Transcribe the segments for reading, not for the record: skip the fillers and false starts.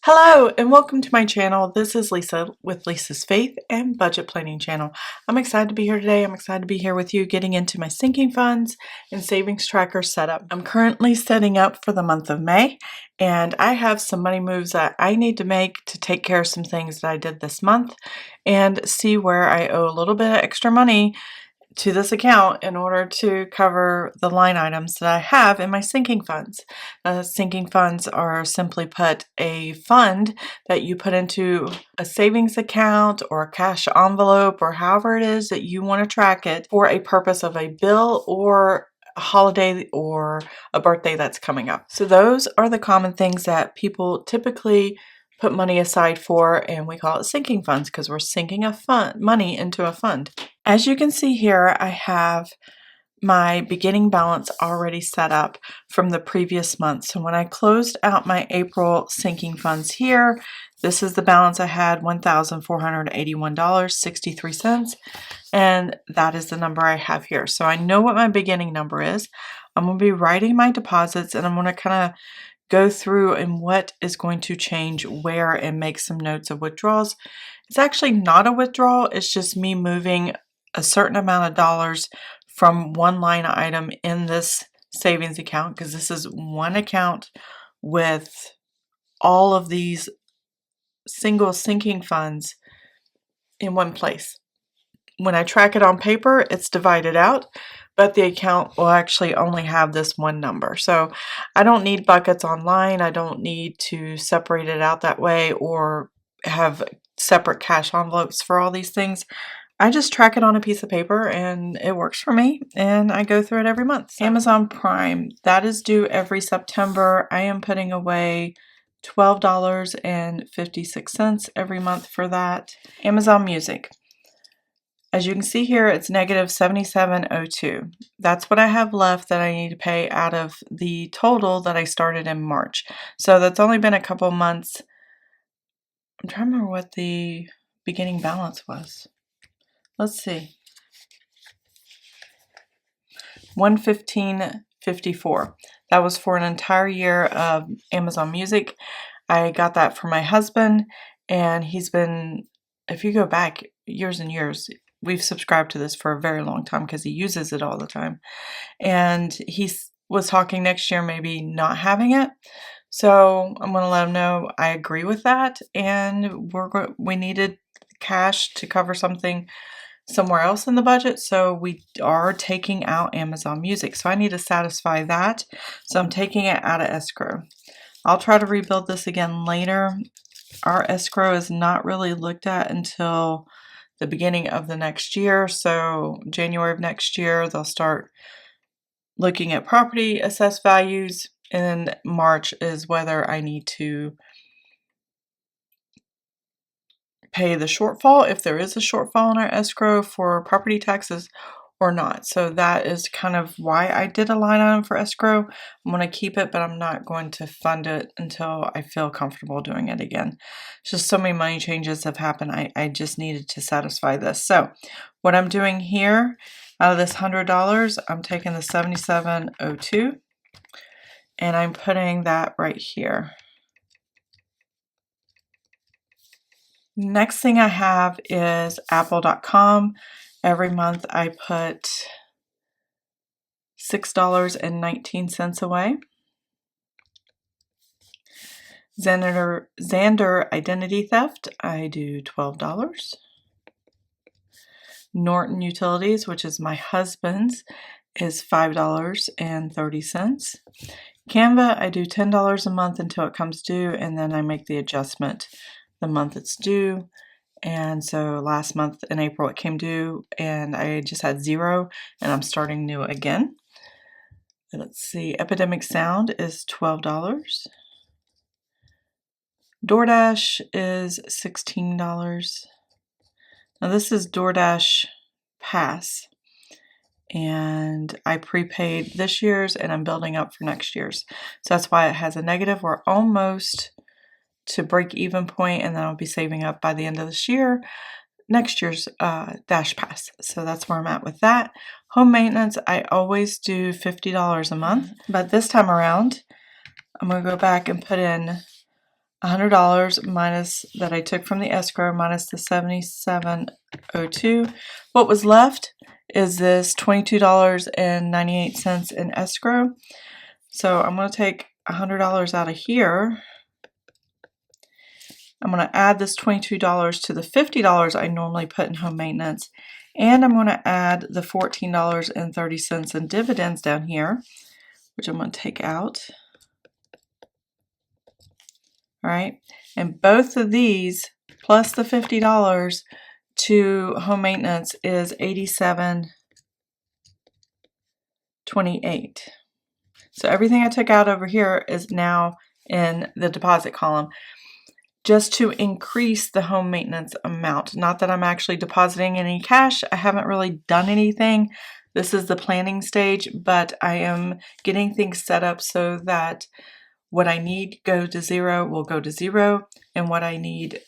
Hello and welcome to my channel. This is Lisa with Lisa's Faith and Budget Planning channel. I'm excited to be here today. I'm excited to be here with you getting into my sinking funds and savings tracker setup. I'm currently setting up for the month of May and I have some money moves that I need to make to take care of some things that I did this month and see where I owe a little bit of extra money to this account in order to cover the line items that I have in my sinking funds. Sinking funds are, simply put, a fund that you put into a savings account or a cash envelope or however it is that you want to track it for a purpose of a bill or a holiday or a birthday that's coming up. So those are the common things that people typically put money aside for, and we call it sinking funds because we're sinking money into a fund. As you can see here, I have my beginning balance already set up from the previous month. So when I closed out my April sinking funds here, this is the balance I had, $1,481.63, and that is the number I have here. So I know what my beginning number is. I'm going to be writing my deposits, and I'm going to kind of go through and what is going to change where and make some notes of withdrawals. It's actually not a withdrawal, it's just me moving a certain amount of dollars from one line item in this savings account, because this is one account with all of these single sinking funds in one place. When I track it on paper, it's divided out, but the account will actually only have this one number. So I don't need buckets online. I don't need to separate it out that way or have separate cash envelopes for all these things. I just track it on a piece of paper and it works for me, and I go through it every month. So Amazon Prime, that is due every September. I am putting away $12.56 every month for that. Amazon Music. As you can see here, it's negative $77.02. That's what I have left that I need to pay out of the total that I started in March. So that's only been a couple months. I'm trying to remember what the beginning balance was. Let's see. $115.54. That was for an entire year of Amazon Music. I got that for my husband, and he's been, if you go back years and years, we've subscribed to this for a very long time because he uses it all the time. And he was talking next year maybe not having it. So I'm going to let him know I agree with that. And we needed cash to cover something somewhere else in the budget. So we are taking out Amazon Music. So I need to satisfy that. So I'm taking it out of escrow. I'll try to rebuild this again later. Our escrow is not really looked at until the beginning of the next year. So January of next year, they'll start looking at property assessed values. And March is whether I need to pay the shortfall, if there is a shortfall in our escrow for property taxes or not. So that is kind of why I did a line item for escrow. I'm going to keep it, but I'm not going to fund it until I feel comfortable doing it again. It's just so many money changes have happened. I just needed to satisfy this. So what I'm doing here, out of this $100, I'm taking the $77.02 and I'm putting that right here. Next thing I have is apple.com. Every month I put $6.19 away. Xander Identity Theft, I do $12. Norton Utilities, which is my husband's, is $5.30. Canva, I do $10 a month until it comes due, and then I make the adjustment the month it's due. And so last month in April it came due and I just had $0 and I'm starting new again. Let's see, Epidemic Sound is $12. DoorDash is $16. Now this is DoorDash Pass, and I prepaid this year's and I'm building up for next year's. So that's why it has a negative. We're almost to break even point, and then I'll be saving up by the end of this year, next year's Dash Pass. So that's where I'm at with that. Home maintenance, I always do $50 a month, but this time around, I'm going to go back and put in $100 minus that I took from the escrow minus the $77.02. What was left is this $22.98 in escrow. So I'm going to take $100 out of here. I'm going to add this $22 to the $50 I normally put in home maintenance. And I'm going to add the $14.30 in dividends down here, which I'm going to take out. All right. And both of these plus the $50 to home maintenance is $87.28. So everything I took out over here is now in the deposit column, just to increase the home maintenance amount. Not that I'm actually depositing any cash. I haven't really done anything. This is the planning stage, but I am getting things set up so that what I need go to zero will go to zero, and what I need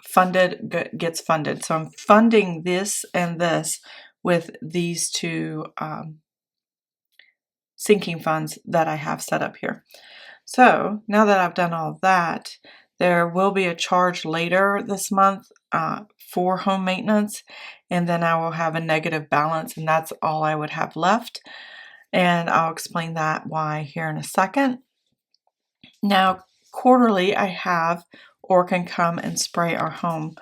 funded gets funded. So I'm funding this and this with these two sinking funds that I have set up here. So now that I've done all that, there will be a charge later this month for home maintenance, and then I will have a negative balance, and that's all I would have left. And I'll explain that why here in a second. Now, quarterly, I have Orkin come and spray our home,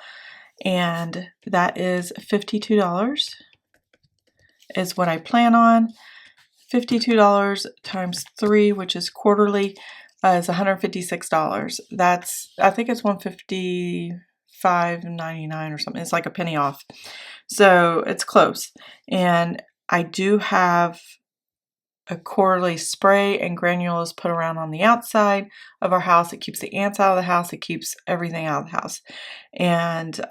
and that is $52 is what I plan on. $52 times 3, which is quarterly, is $156. That's, I think it's $155.99 or something. It's like a penny off. So it's close. And I do have a quarterly spray and granules put around on the outside of our house. It keeps the ants out of the house. It keeps everything out of the house, and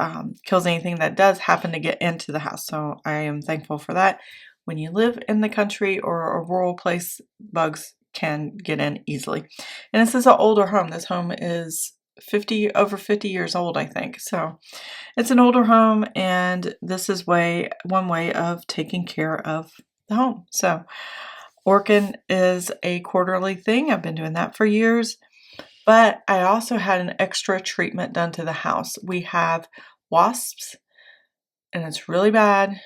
kills anything that does happen to get into the house. So I am thankful for that. When you live in the country or a rural place, bugs can get in easily. And this is an older home. This home is over 50 years old, I think. So it's an older home, and this is one way of taking care of the home. So Orkin is a quarterly thing. I've been doing that for years. But I also had an extra treatment done to the house. We have wasps, and it's really bad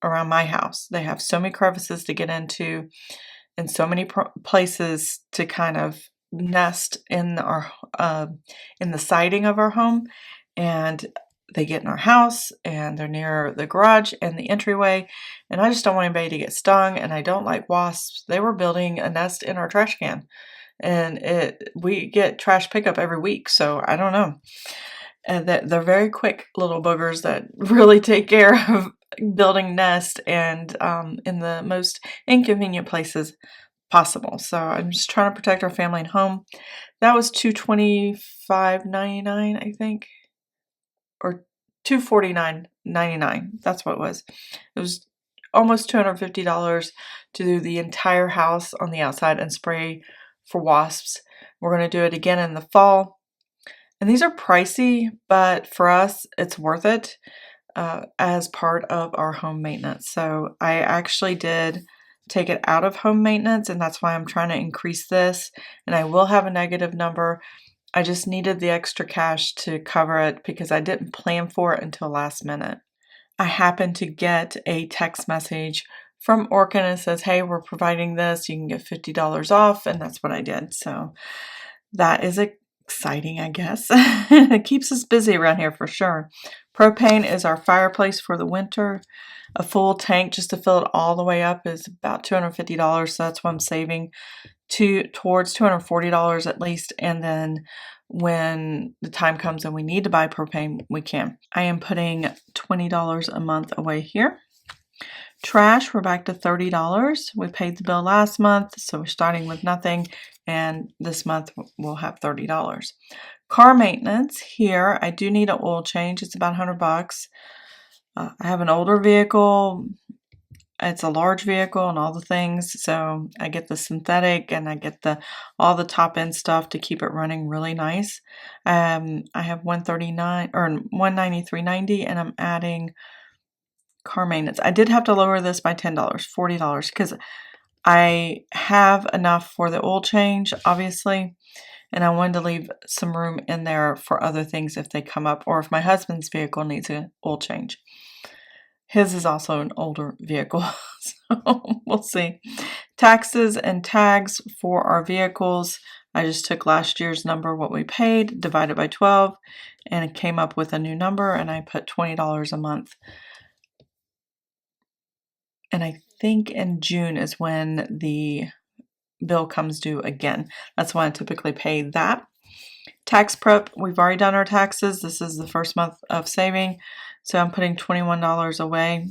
around my house. They have so many crevices to get into and so many places to kind of nest in the siding of our home, and they get in our house, and they're near the garage and the entryway, and I just don't want anybody to get stung, and I don't like wasps. They were building a nest in our trash can, and we get trash pickup every week, so I don't know. And they're very quick little boogers that really take care of building nests, and in the most inconvenient places possible. So I'm just trying to protect our family and home. That was $225.99, I think, or $249.99. That's what it was. It was almost $250 to do the entire house on the outside and spray for wasps. We're going to do it again in the fall. And these are pricey, but for us, it's worth it as part of our home maintenance. So I actually did take it out of home maintenance, and that's why I'm trying to increase this. And I will have a negative number. I just needed the extra cash to cover it because I didn't plan for it until last minute. I happened to get a text message from Orkin and it says, hey, we're providing this. You can get $50 off. And that's what I did. So that is exciting, I guess. It keeps us busy around here for sure. Propane is our fireplace for the winter. A full tank just to fill it all the way up is about $250. So that's what I'm saving towards $240 at least. And then when the time comes and we need to buy propane, we can. I am putting $20 a month away here. Trash, we're back to $30. We paid the bill last month, so we're starting with nothing. And this month we'll have $30. Car maintenance, here I do need an oil change. It's about $100. I have an older vehicle. It's a large vehicle and all the things, so I get the synthetic and I get all the top end stuff to keep it running really nice. I have $139 or $193.90, and I'm adding car maintenance. I did have to lower this by $10, $40, because I have enough for the oil change, obviously, and I wanted to leave some room in there for other things if they come up, or if my husband's vehicle needs an oil change. His is also an older vehicle, so we'll see. Taxes and tags for our vehicles. I just took last year's number, what we paid, divided by 12, and it came up with a new number, and I put $20 a month. And I think in June is when the bill comes due again. That's when I typically pay that. Tax prep, we've already done our taxes. This is the first month of saving, so I'm putting $21 away.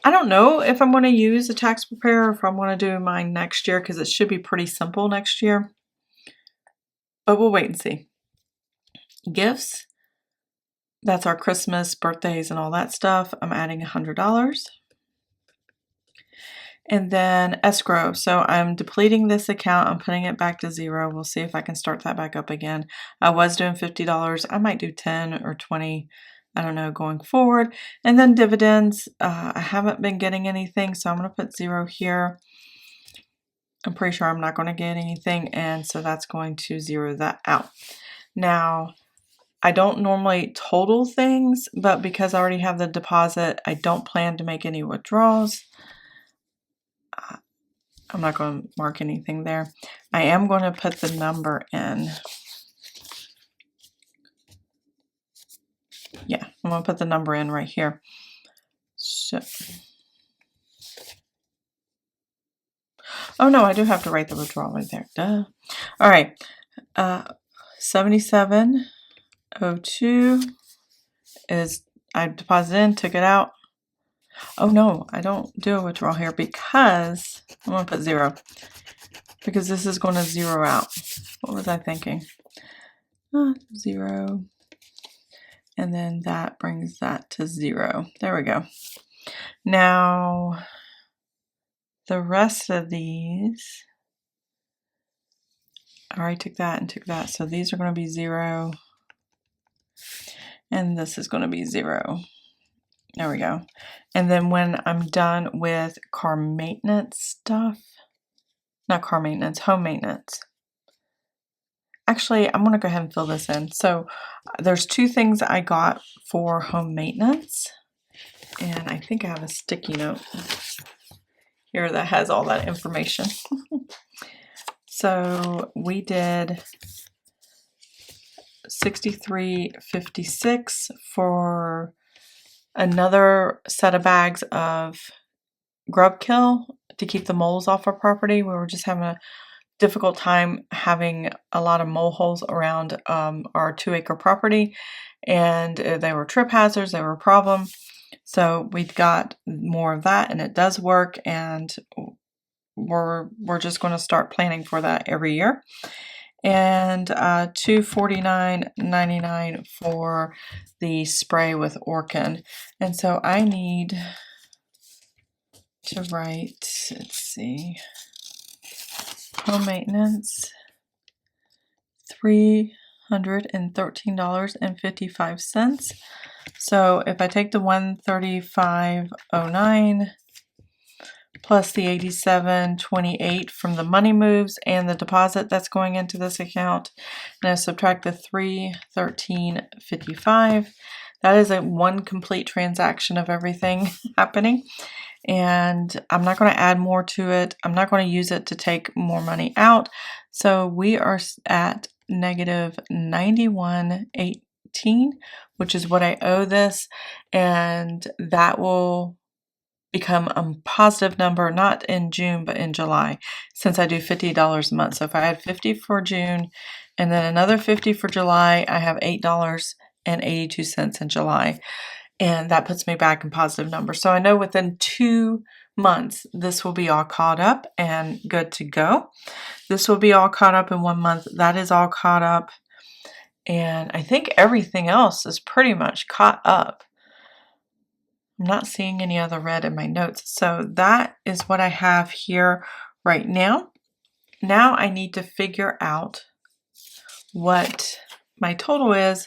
I don't know if I'm going to use a tax preparer or if I'm going to do mine next year, because it should be pretty simple next year. But we'll wait and see. Gifts, that's our Christmas, birthdays, and all that stuff. I'm adding $100. And then escrow. So I'm depleting this account. I'm putting it back to 0. We'll see if I can start that back up again. I was doing $50. I might do 10 or 20. I don't know, going forward. And then dividends. I haven't been getting anything, so I'm going to put 0 here. I'm pretty sure I'm not going to get anything, and so that's going to 0 that out. Now, I don't normally total things, but because I already have the deposit, I don't plan to make any withdrawals. I'm not going to mark anything there. I am going to put the number in. Yeah, I'm going to put the number in right here. So, oh no, I do have to write the withdrawal right there. Duh. All right, 7702 is, I deposited in, took it out. Oh no, I don't do a withdrawal here because I'm going to put 0 because this is going to 0 out. What was I thinking? 0. And then that brings that to 0. There we go. Now, the rest of these, I already took that and took that. So these are going to be 0. And this is going to be 0. There we go. And then when I'm done with car maintenance stuff, not car maintenance, home maintenance. Actually, I'm going to go ahead and fill this in. So there's 2 things I got for home maintenance. And I think I have a sticky note here that has all that information. So we did $63.56 for another set of bags of grub kill to keep the moles off our property. We were just having a difficult time having a lot of mole holes around our 2-acre property, and they were trip hazards. They were a problem. So we've got more of that, and it does work, and we're just going to start planning for that every year. And $249.99 for the spray with Orkin. And so I need to write, let's see, home maintenance, $313.55. So if I take the $135.09 plus the $87.28 from the money moves and the deposit that's going into this account, and I subtract the $313.55, that is a one complete transaction of everything happening. And I'm not going to add more to it. I'm not going to use it to take more money out. So we are at negative $91.18, which is what I owe this, and that will become a positive number, not in June, but in July, since I do $50 a month. So if I had $50 for June and then another $50 for July, I have $8.82 in July. And that puts me back in positive numbers. So I know within 2 months, this will be all caught up and good to go. This will be all caught up in 1 month. That is all caught up. And I think everything else is pretty much caught up. I'm not seeing any other red in my notes. So that is what I have here right now. Now I need to figure out what my total is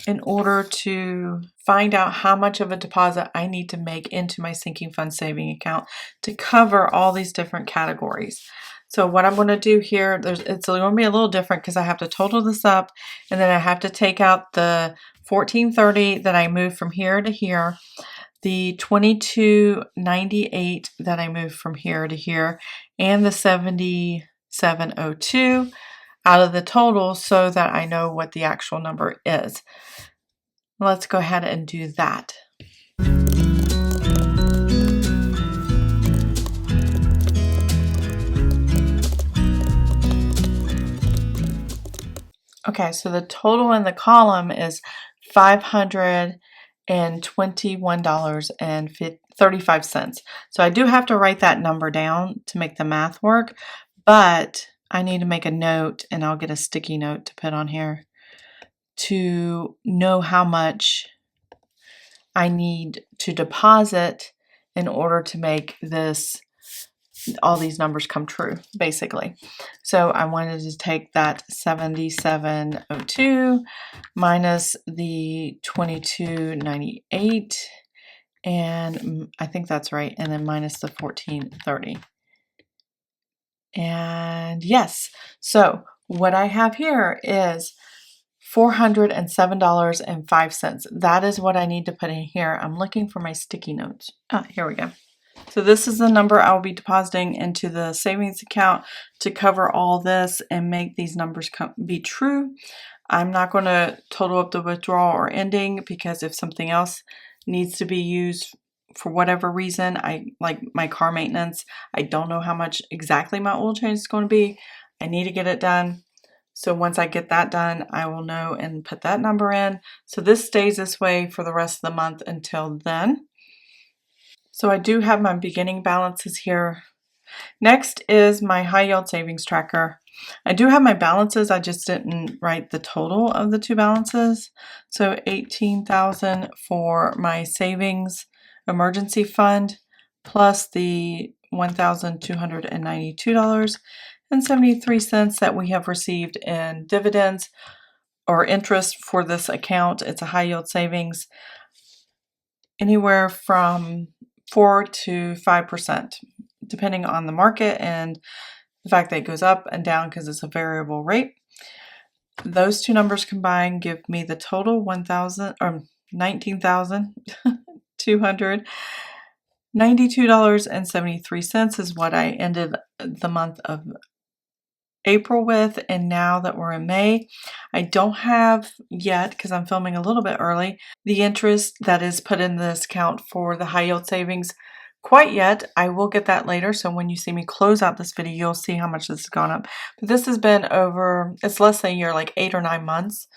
in order to find out how much of a deposit I need to make into my sinking fund saving account to cover all these different categories. So what I'm going to do here, it's going to be a little different because I have to total this up, and then I have to take out the $14.30 that I moved from here to here, the $22.98 that I moved from here to here, and the $77.02 out of the total so that I know what the actual number is. Let's go ahead and do that. Okay, so the total in the column is $521.35. So I do have to write that number down to make the math work, but I need to make a note, and I'll get a sticky note to put on here to know how much I need to deposit in order to make all these numbers come true, basically. So I wanted to take that 7702 minus the 2298, and I think that's right, and then minus the 1430. And yes, so what I have here is $407.05. That is what I need to put in here. I'm looking for my sticky notes. Here we go. So this is the number I will be depositing into the savings account to cover all this and make these numbers be true. I'm not going to total up the withdrawal or ending, because if something else needs to be used for whatever reason, like my car maintenance, I don't know how much exactly my oil change is going to be. I need to get it done. So once I get that done, I will know and put that number in. So this stays this way for the rest of the month until then. So I do have my beginning balances here. Next is my high yield savings tracker. I do have my balances, I just didn't write the total of the two balances. So $18,000 for my savings emergency fund, plus the $1,292.73 that we have received in dividends or interest for this account. It's a high yield savings, anywhere from 4 to 5%, depending on the market and the fact that it goes up and down because it's a variable rate. Those two numbers combined give me the total $19,292.73 is what I ended the month of April with. And now that we're in May, I don't have yet, because I'm filming a little bit early, the interest that is put in this account for the high yield savings quite yet. I will get that later. So when you see me close out this video, you'll see how much this has gone up. But this has been it's less than a year, like 8 or 9 months.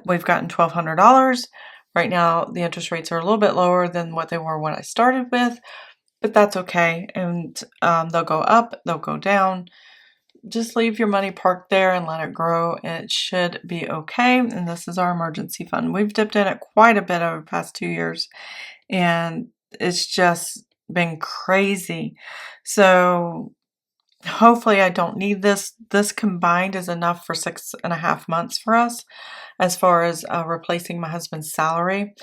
We've gotten $1,200. Right now, the interest rates are a little bit lower than what they were when I started with, but that's okay. And they'll go up, they'll go down. Just leave your money parked there and let it grow. It should be okay. And this is our emergency fund. We've dipped in it quite a bit over the past 2 years, and it's just been crazy. So hopefully I don't need this. This combined is enough for 6.5 months for us as far as replacing my husband's salary.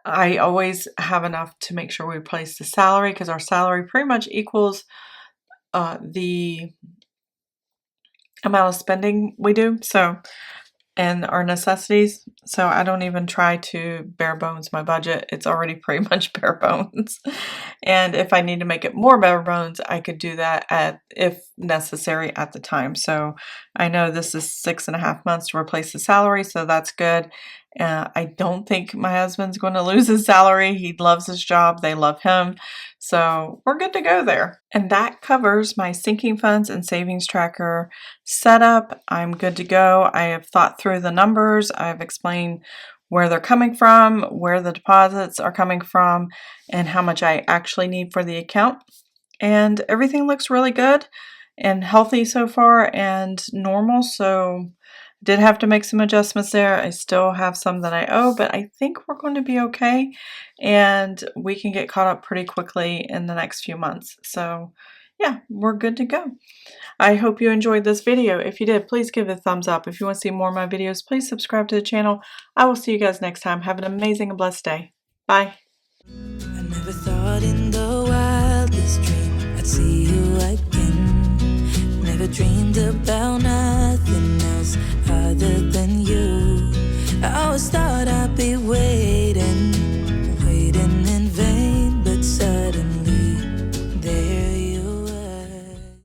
I always have enough to make sure we replace the salary, because our salary pretty much equals the amount of spending we do, and our necessities. So I don't even try to bare bones my budget. It's already pretty much bare bones. And if I need to make it more bare bones, I could do that if necessary at the time. So I know this is 6.5 months to replace the salary, so that's good. I don't think my husband's going to lose his salary. He loves his job. They love him. So we're good to go there. And that covers my sinking funds and savings tracker setup. I'm good to go. I have thought through the numbers. I've explained where they're coming from, where the deposits are coming from, and how much I actually need for the account. And everything looks really good and healthy so far and normal. So did have to make some adjustments there. I still have some that I owe, but I think we're going to be okay, and we can get caught up pretty quickly in the next few months. So yeah, we're good to go. I hope you enjoyed this video. If you did, please give it a thumbs up. If you want to see more of my videos, please subscribe to the channel. I will see you guys next time. Have an amazing and blessed day. Bye. I never thought in the wildest dream I'd see you again. dreamed about nothing else other than you. I always thought I'd be with